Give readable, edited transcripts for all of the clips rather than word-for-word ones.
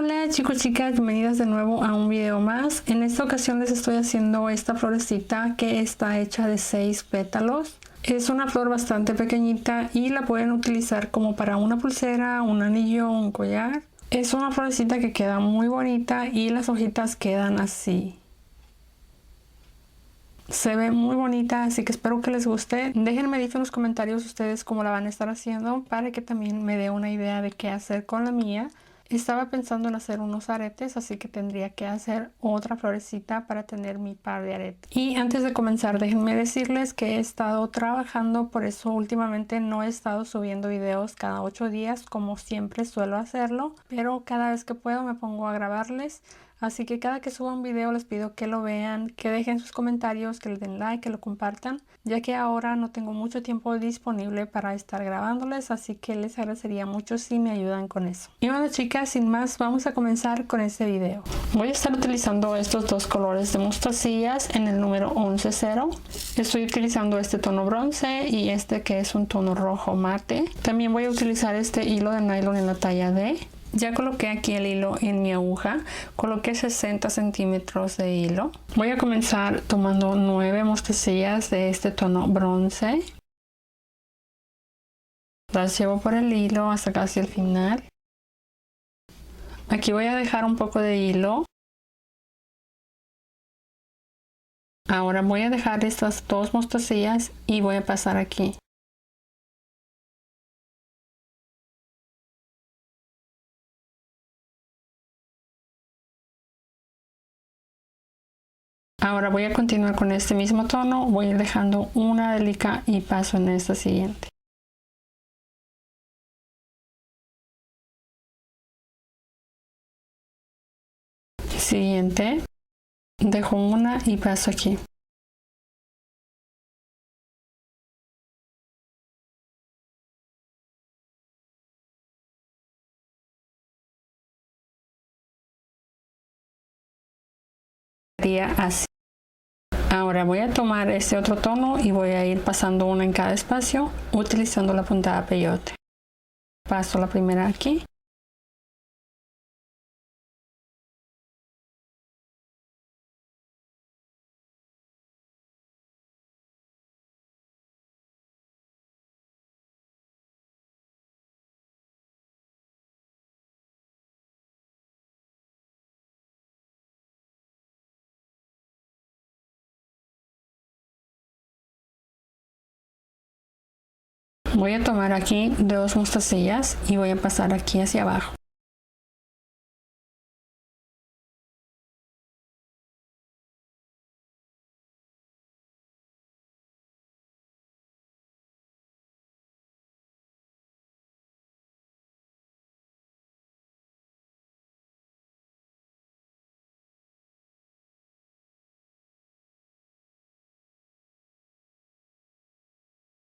Hola chicos, chicas, bienvenidas de nuevo a un video más. En esta ocasión les estoy haciendo esta florecita que está hecha de 6 pétalos. Es una flor bastante pequeñita y la pueden utilizar como para una pulsera, un anillo, un collar. Es una florecita que queda muy bonita y las hojitas quedan así. Se ve muy bonita, así que espero que les guste. Déjenme decir en los comentarios ustedes cómo la van a estar haciendo para que también me dé una idea de qué hacer con la mía. Estaba pensando en hacer unos aretes, así que tendría que hacer otra florecita para tener mi par de aretes. Y antes de comenzar, déjenme decirles que he estado trabajando, por eso últimamente no he estado subiendo videos cada 8 días como siempre suelo hacerlo, pero cada vez que puedo me pongo a grabarles. Así que cada que suba un video les pido que lo vean, que dejen sus comentarios, que le den like, que lo compartan, ya que ahora no tengo mucho tiempo disponible para estar grabándoles, así que les agradecería mucho si me ayudan con eso. Y bueno chicas, sin más, vamos a comenzar con este video. Voy a estar utilizando estos dos colores de mostacillas en el número 110. Estoy utilizando este tono bronce y este que es un tono rojo mate. También voy a utilizar este hilo de nylon en la talla D. Ya coloqué aquí el hilo en mi aguja, coloqué 60 centímetros de hilo. Voy a comenzar tomando 9 mostacillas de este tono bronce. Las llevo por el hilo hasta casi el final. Aquí voy a dejar un poco de hilo. Ahora voy a dejar estas dos mostacillas y voy a pasar aquí. Ahora voy a continuar con este mismo tono, voy a ir dejando una delica y paso en esta siguiente. Siguiente, dejo una y paso aquí. Así. Ahora voy a tomar este otro tono y voy a ir pasando una en cada espacio utilizando la puntada peyote. Paso la primera aquí. Voy a tomar aquí dos mostacillas y voy a pasar aquí hacia abajo.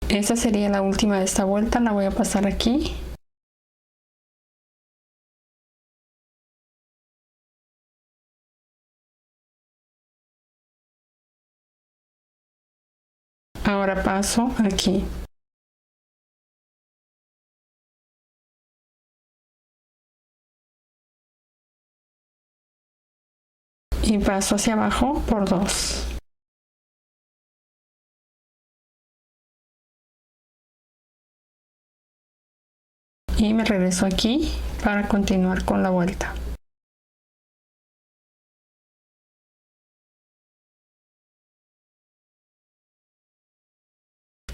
Esta sería la última de esta vuelta, la voy a pasar aquí. Ahora paso aquí. Y paso hacia abajo por dos. Y me regreso aquí para continuar con la vuelta.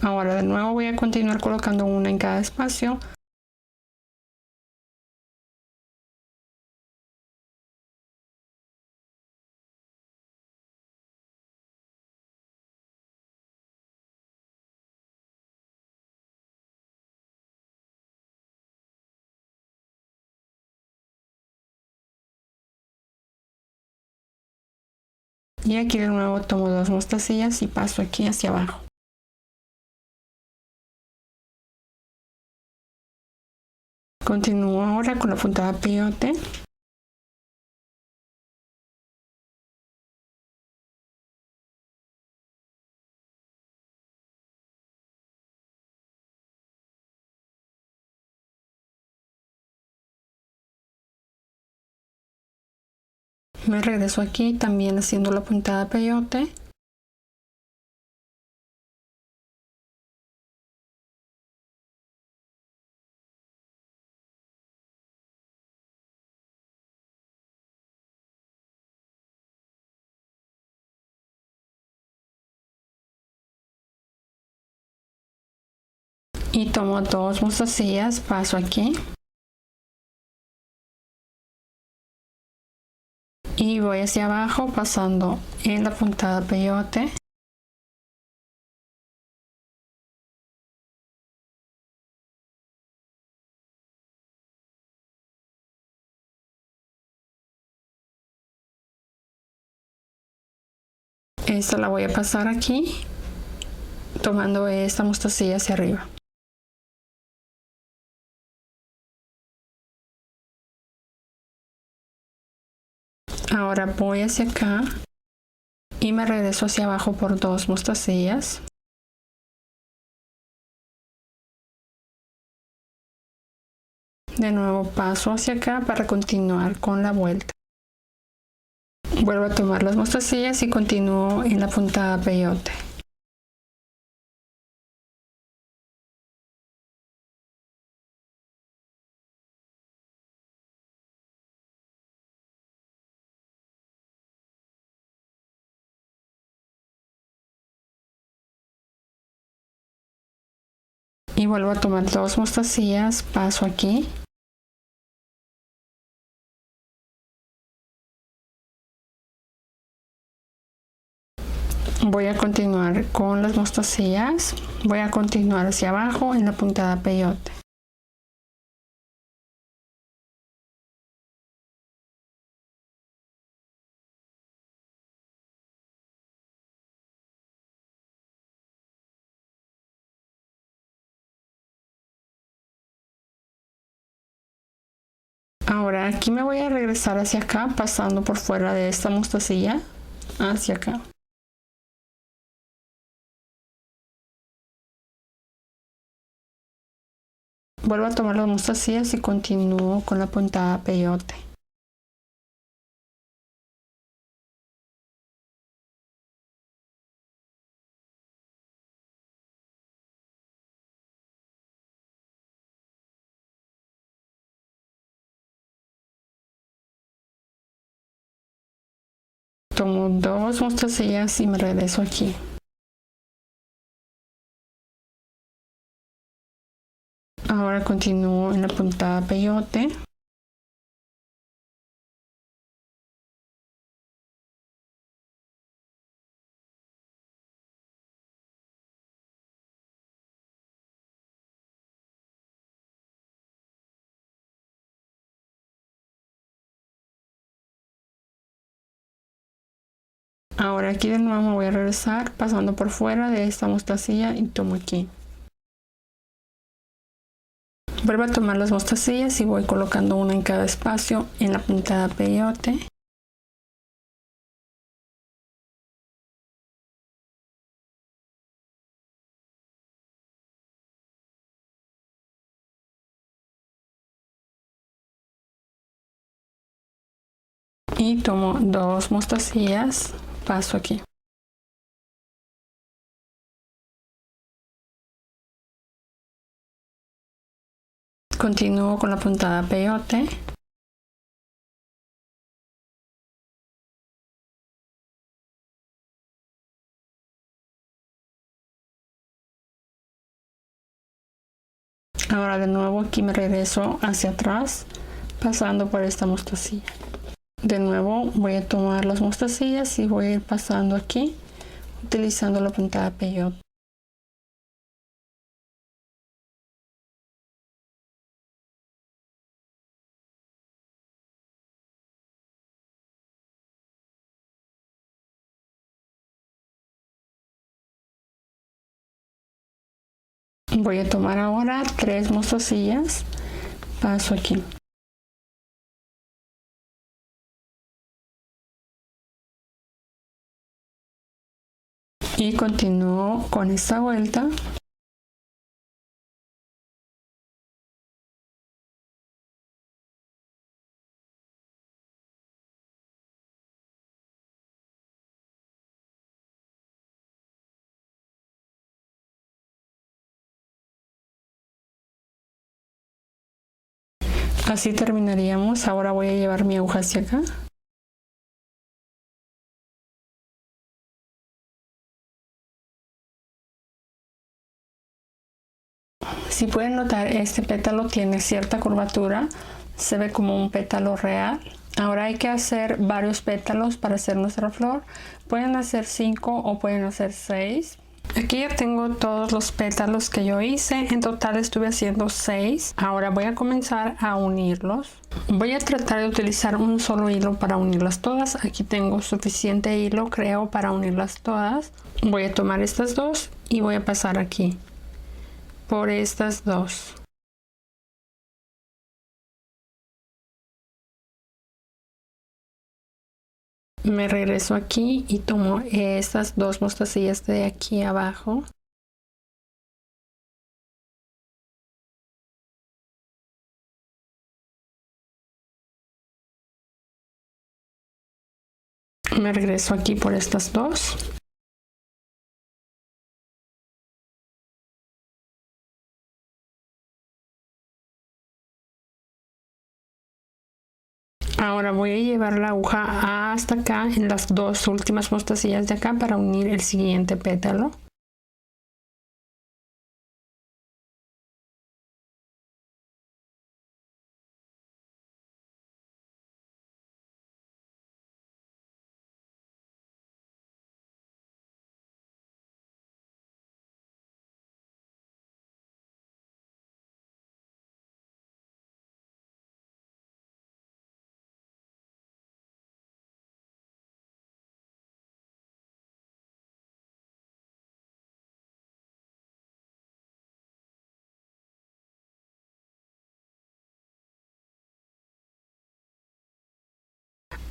Ahora de nuevo voy a continuar colocando una en cada espacio. Y aquí de nuevo tomo dos mostacillas y paso aquí hacia abajo. Continúo ahora con la puntada peyote. Me regreso aquí también haciendo la puntada peyote. Y tomo 2 mostacillas, paso aquí. Y voy hacia abajo pasando en la puntada peyote. Esta la voy a pasar aquí, tomando esta mostacilla hacia arriba. Ahora voy hacia acá y me regreso hacia abajo por 2 mostacillas. De nuevo paso hacia acá para continuar con la vuelta. Vuelvo a tomar las mostacillas y continúo en la puntada peyote. Y vuelvo a tomar 2 mostacillas, paso aquí. Voy a continuar con las mostacillas, voy a continuar hacia abajo en la puntada peyote. Ahora aquí me voy a regresar hacia acá pasando por fuera de esta mostacilla hacia acá. Vuelvo a tomar las mostacillas y continúo con la puntada peyote. Tomo 2 mostacillas y me regreso aquí. Ahora continúo en la puntada peyote. Ahora aquí de nuevo me voy a regresar pasando por fuera de esta mostacilla y tomo aquí. Vuelvo a tomar las mostacillas y voy colocando una en cada espacio en la puntada peyote. Y tomo 2 mostacillas, paso aquí. Continúo con la puntada peyote. Ahora de nuevo aquí me regreso hacia atrás pasando por esta mostacilla. De nuevo voy a tomar las mostacillas y voy a ir pasando aquí utilizando la puntada peyote. Voy a tomar ahora 3 mostacillas, paso aquí. Y continúo con esta vuelta. Así terminaríamos. Ahora voy a llevar mi aguja hacia acá. Si pueden notar, este pétalo tiene cierta curvatura, se ve como un pétalo real. Ahora hay que hacer varios pétalos para hacer nuestra flor. Pueden hacer 5 o pueden hacer 6. Aquí ya tengo todos los pétalos que yo hice. En total estuve haciendo 6. Ahora voy a comenzar a unirlos. Voy a tratar de utilizar un solo hilo para unirlas todas. Aquí tengo suficiente hilo, creo, para unirlas todas. Voy a tomar estas dos y voy a pasar aquí por estas dos. Me regreso aquí y tomo estas dos mostacillas de aquí abajo. Me regreso aquí por estas dos. Ahora voy a llevar la aguja hasta acá en las dos últimas mostacillas de acá para unir el siguiente pétalo.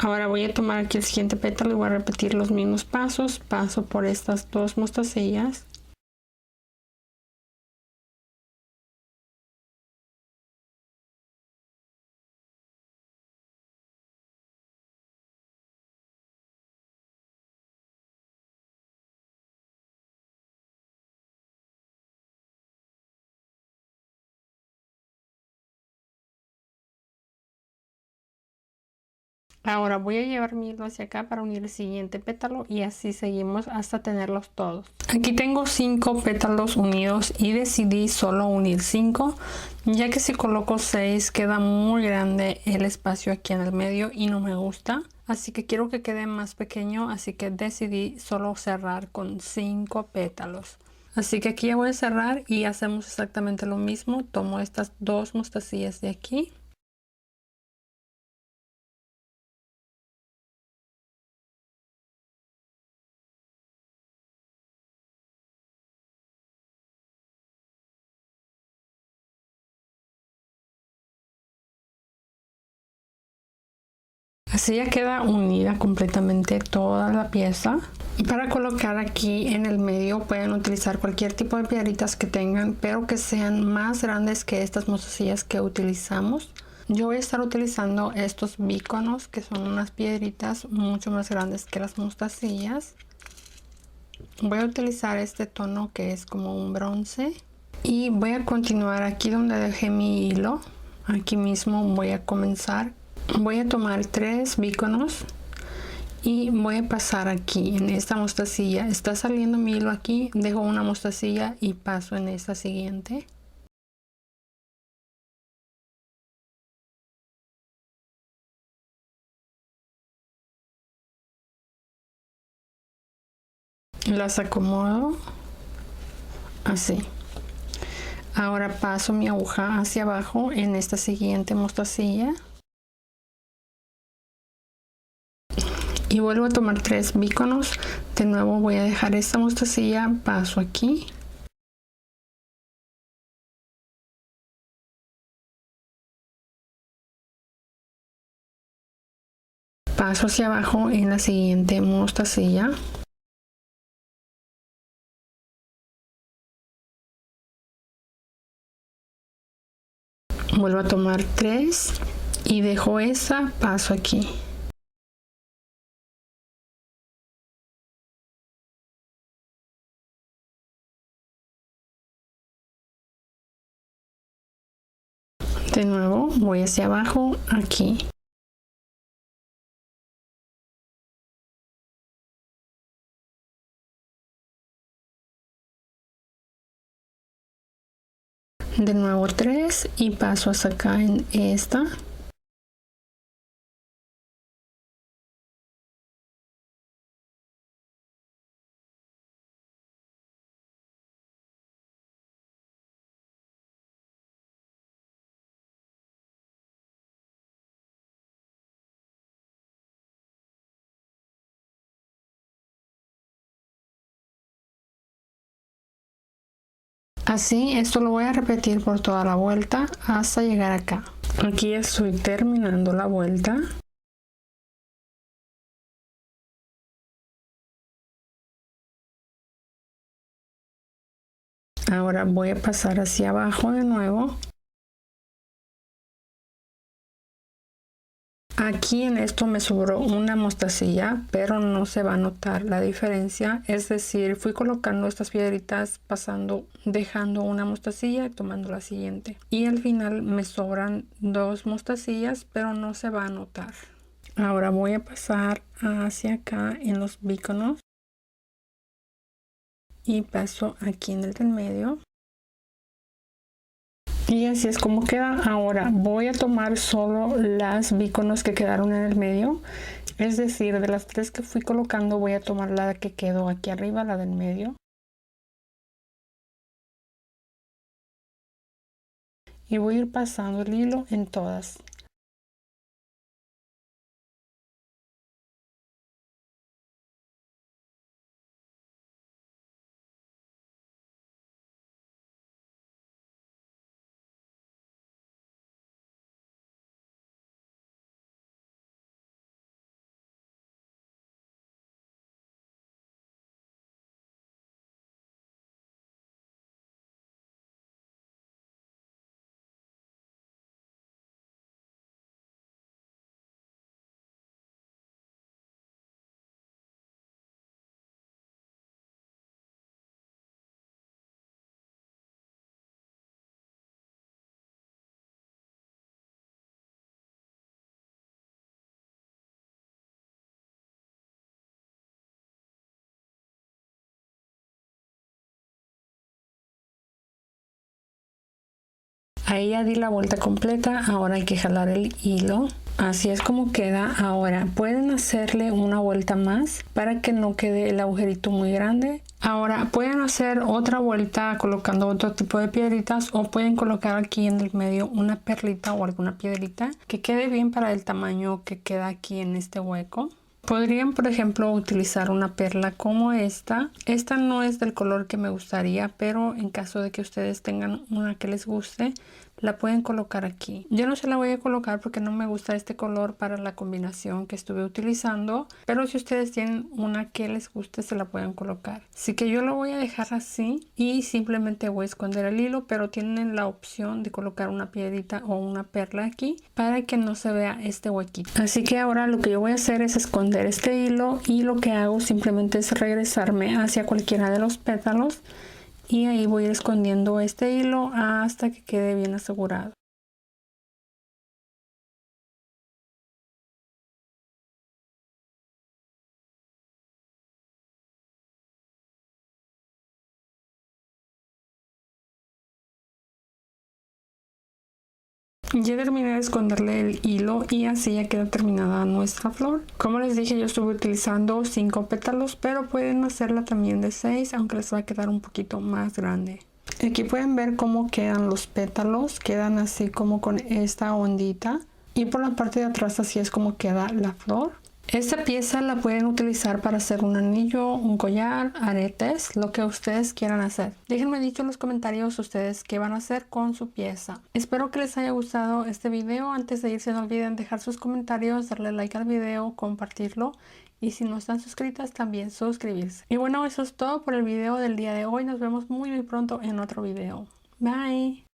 Ahora voy a tomar aquí el siguiente pétalo y voy a repetir los mismos pasos. Paso por estas dos mostacillas. Ahora voy a llevar mi hilo hacia acá para unir el siguiente pétalo y así seguimos hasta tenerlos todos. Aquí tengo 5 pétalos unidos y decidí solo unir 5, ya que si coloco 6 queda muy grande el espacio aquí en el medio y no me gusta. Así que quiero que quede más pequeño, así que decidí solo cerrar con 5 pétalos. Así que aquí ya voy a cerrar y hacemos exactamente lo mismo. Tomo estas dos mostacillas de aquí. Así ya queda unida completamente toda la pieza. Para colocar aquí en el medio pueden utilizar cualquier tipo de piedritas que tengan, pero que sean más grandes que estas mostacillas que utilizamos. Yo voy a estar utilizando estos bíconos, que son unas piedritas mucho más grandes que las mostacillas. Voy a utilizar este tono que es como un bronce. Y voy a continuar aquí donde dejé mi hilo. Aquí mismo voy a comenzar. Voy a tomar 3 bíconos y voy a pasar aquí en esta mostacilla. Está saliendo mi hilo aquí, dejo una mostacilla y paso en esta siguiente. Las acomodo así. Ahora paso mi aguja hacia abajo en esta siguiente mostacilla. Y vuelvo a tomar 3 bíconos. De nuevo voy a dejar esta mostacilla, paso aquí. Paso hacia abajo en la siguiente mostacilla. Vuelvo a tomar 3 y dejo esa, paso aquí. De nuevo voy hacia abajo aquí. De nuevo 3 y paso hasta acá en esta. Así, esto lo voy a repetir por toda la vuelta hasta llegar acá. Aquí estoy terminando la vuelta. Ahora voy a pasar hacia abajo de nuevo. Aquí en esto me sobró una mostacilla, pero no se va a notar la diferencia. Es decir, fui colocando estas piedritas, pasando, dejando una mostacilla y tomando la siguiente. Y al final me sobran 2 mostacillas, pero no se va a notar. Ahora voy a pasar hacia acá en los bíconos. Y paso aquí en el del medio. Y así es como queda. Ahora voy a tomar solo las bíconos que quedaron en el medio. Es decir, de las 3 que fui colocando voy a tomar la que quedó aquí arriba, la del medio. Y voy a ir pasando el hilo en todas. Ahí ya di la vuelta completa, ahora hay que jalar el hilo. Así es como queda. Ahora pueden hacerle una vuelta más para que no quede el agujerito muy grande. Ahora pueden hacer otra vuelta colocando otro tipo de piedritas, o pueden colocar aquí en el medio una perlita o alguna piedrita que quede bien para el tamaño que queda aquí en este hueco. Podrían, por ejemplo, utilizar una perla como esta. Esta no es del color que me gustaría, pero en caso de que ustedes tengan una que les guste, la pueden colocar aquí. Yo no se la voy a colocar porque no me gusta este color para la combinación que estuve utilizando, pero si ustedes tienen una que les guste, se la pueden colocar. Así que yo lo voy a dejar así y simplemente voy a esconder el hilo, pero tienen la opción de colocar una piedrita o una perla aquí para que no se vea este huequito. Así que ahora lo que yo voy a hacer es esconder este hilo, y lo que hago simplemente es regresarme hacia cualquiera de los pétalos y ahí voy a ir escondiendo este hilo hasta que quede bien asegurado. Ya terminé de esconderle el hilo y así ya queda terminada nuestra flor. Como les dije, yo estuve utilizando 5 pétalos, pero pueden hacerla también de 6, aunque les va a quedar un poquito más grande. Aquí pueden ver cómo quedan los pétalos, quedan así como con esta ondita, y por la parte de atrás así es como queda la flor. Esta pieza la pueden utilizar para hacer un anillo, un collar, aretes, lo que ustedes quieran hacer. Déjenme dicho en los comentarios ustedes qué van a hacer con su pieza. Espero que les haya gustado este video. Antes de irse no olviden dejar sus comentarios, darle like al video, compartirlo, y si no están suscritas también suscribirse. Y bueno, eso es todo por el video del día de hoy. Nos vemos muy pronto en otro video. Bye.